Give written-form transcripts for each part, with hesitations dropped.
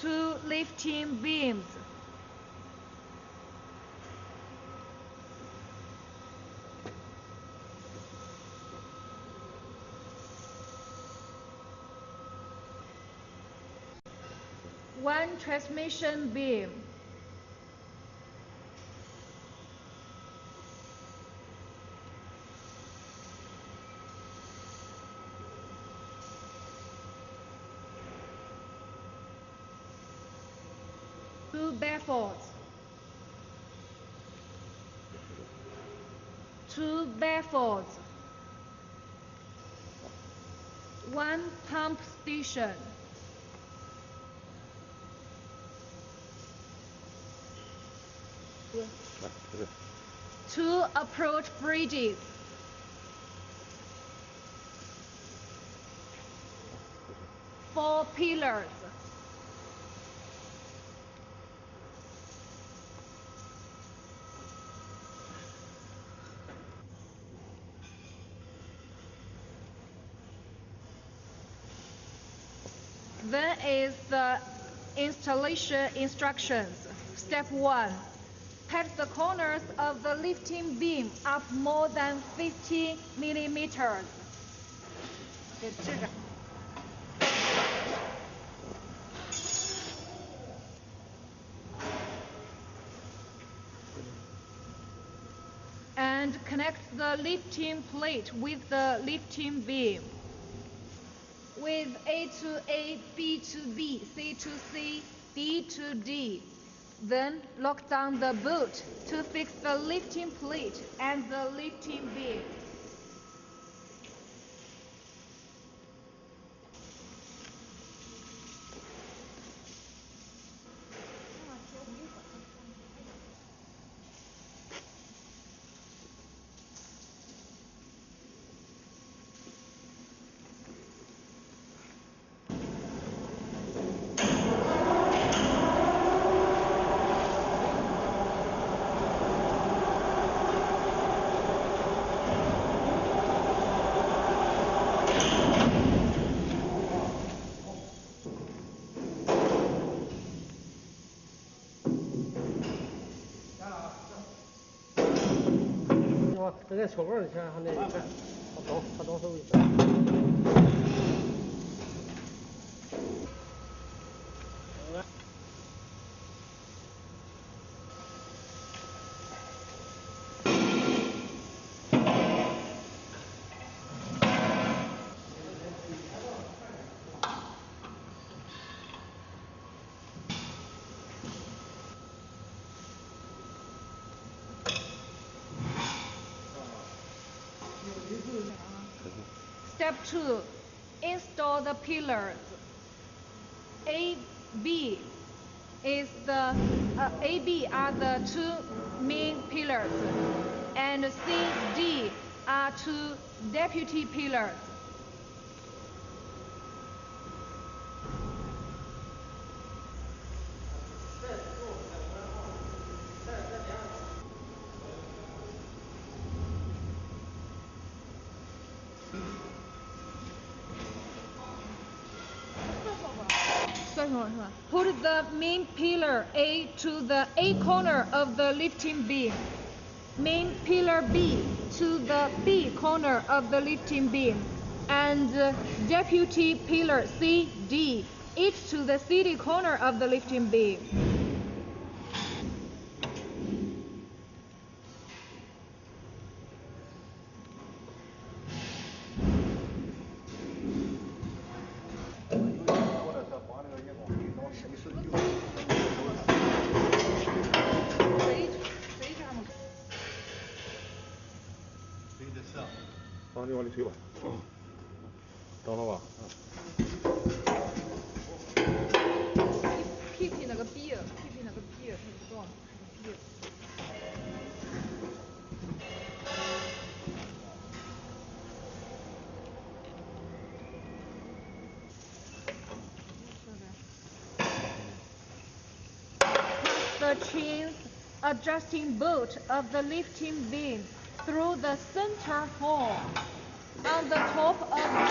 2 lifting beams. One transmission beam. Two baffles. Two baffles. One pump station. Two approach bridges. Four pillars. Then is the installation instructions. Step 1. Pat the corners of the lifting beam up more than 50 millimeters. And connect the lifting plate with the lifting beam. With A to A, B to B, C to C, D to D. Then lock down the bolt to fix the lifting plate and the lifting beam.这个球棍儿像那个，他都收一下。Step 2. Install the pillars. AB are the two main pillars, and CD are two deputy pillars. Put the main pillar A to the A corner of the lifting beam. Main pillar B to the B corner of the lifting beam. And deputy pillar C, D, each to the CD corner of the lifting beam.你往里推吧，等等吧。屁那个逼儿，屁那个逼儿，它不动，逼儿。The chains adjusting bolt of the lifting beam through the center hole on the top of the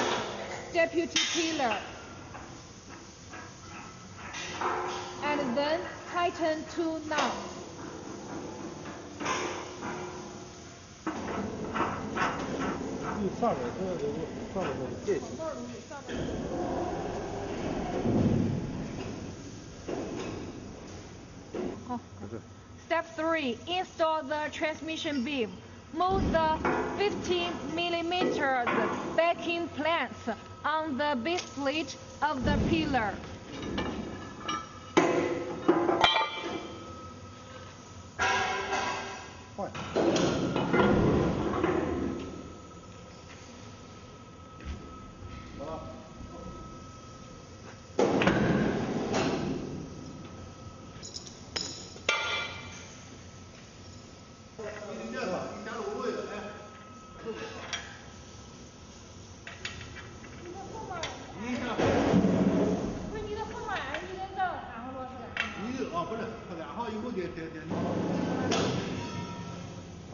deputy pillar. and then tighten 2 knots. Step 3. Install the transmission beam. Move the 15 mm backing planks on the base plate of the pillar.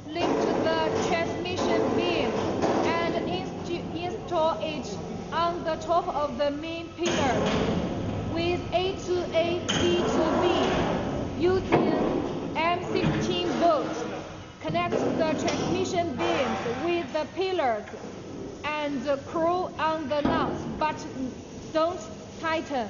Lift the transmission beam and install it on the top of the main pillar with A to A, B to B using M16 bolts. Connect the transmission beams with the pillars and screw on the nuts, but don't tighten.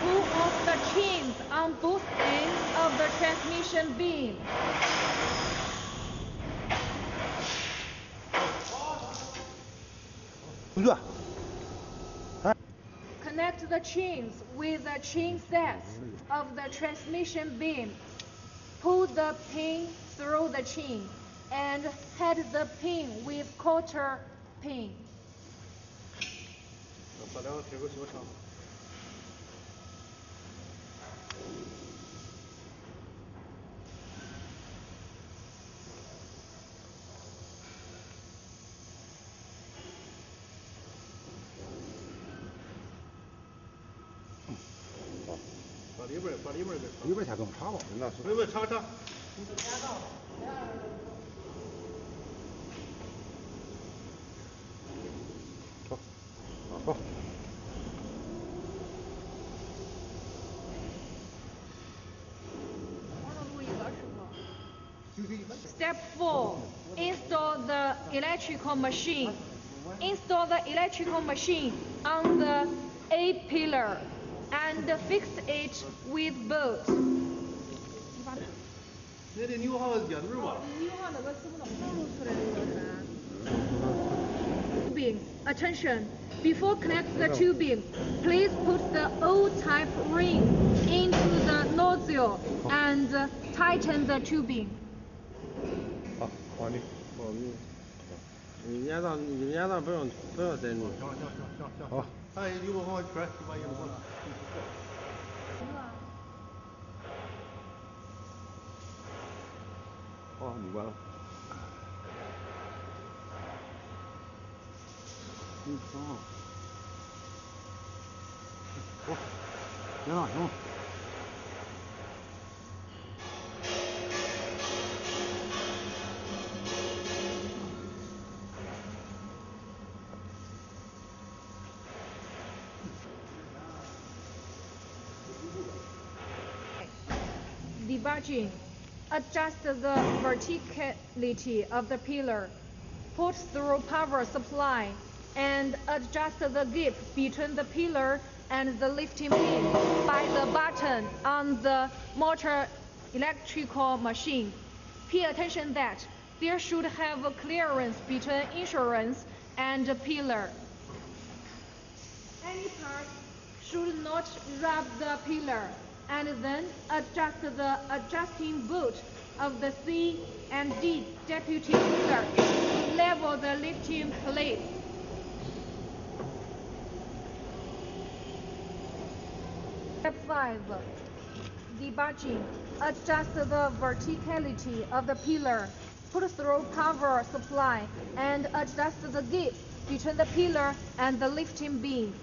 Pull off the chains on both ends of the transmission beam. Connect the chains with the chain sets of the transmission beam. Pull the pin through the chain and head the pin with quarter pin.里边先更长吧，那是。没长。好。Step 4. Install the electrical machine. Install the electrical machine on the A pillar and fix it with bolts. Tubing. Attention! Before connect the tubing, please put the O-type ring into the nozzle and tighten the tubing. 好，往里。你眼上不用塞住。行。好。哎，你给我往圈，你把衣服过来。好，你关了。行。行。Debugging. Adjust the verticality of the pillar. Put through power supply and adjust the gap between the pillar and the lifting beam by the button on the motor electrical machine. Pay attention that there should have a clearance between insurance and the pillar. Any part should not rub the pillar, and then adjust the adjusting bolt of the C and D deputy pillar to level the lifting plate. Step 5. debudging. Adjust the verticality of the pillar. Put through power supply and adjust the gap between the pillar and the lifting beam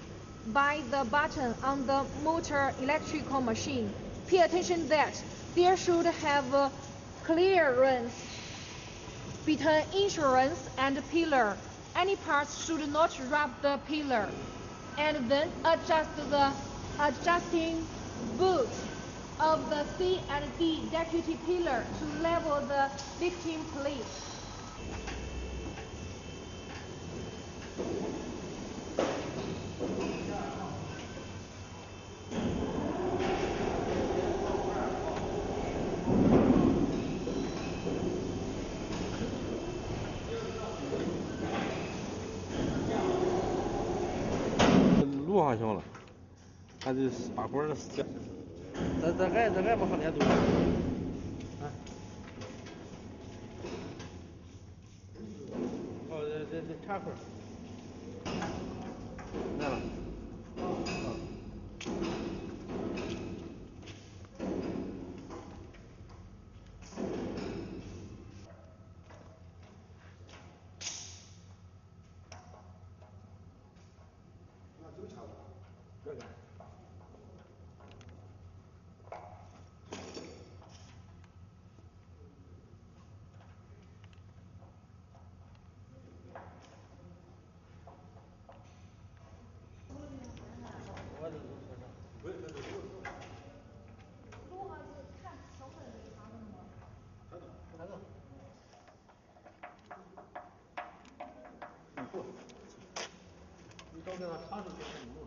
by the button on the motor electrical machine. Pay attention that there should have a clearance between insurance and pillar. Any parts should not rub the pillar. And then adjust the adjusting boot of the C and D deputy pillar to level the lifting plate.录上行了，还得把管儿撕。这挨不上点东西。哦，这插口。来了。你找给他插上就行了。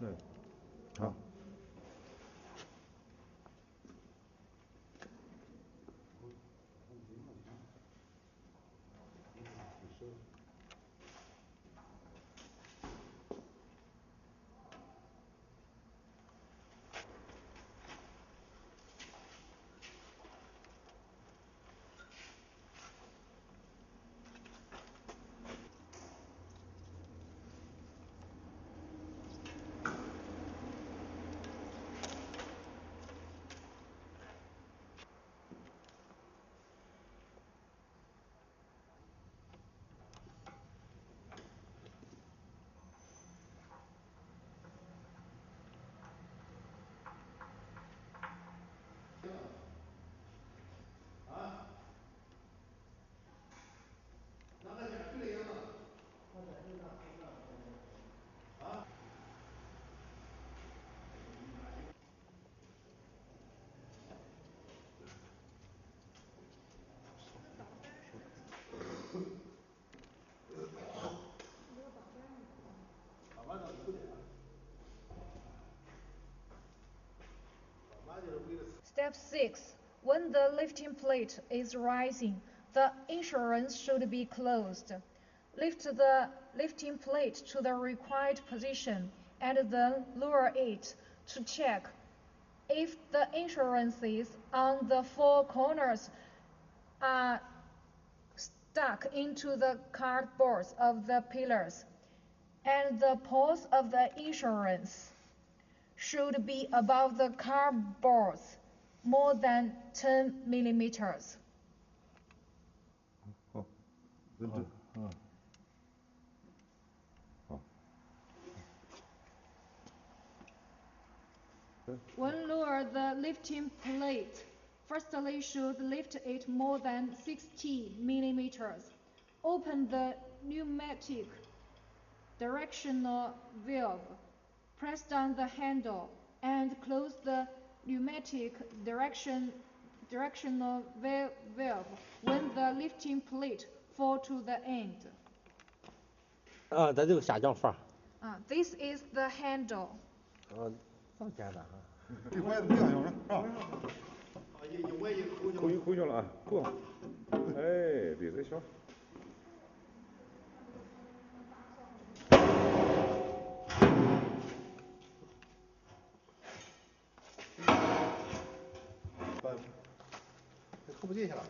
嗯，好。Step 6. When the lifting plate is rising, the insurance should be closed. Lift the lifting plate to the required position and then lower it to check if the insurances on the four corners are stuck into the cardboards of the pillars, and the poles of the insurance should be above the cardboards more than 10 millimeters. 好，好。 When lower the lifting plate, firstly should lift it more than 60 millimeters. Open the pneumatic directional valve. Press down the handle and close the pneumatic directional valve when the lifting plate fall to the end. 这就下降阀。This is the handle. 这么简单啊？这拐子不要用了，是吧？扣上了啊，扣上。哎，闭嘴小。扣不进去了。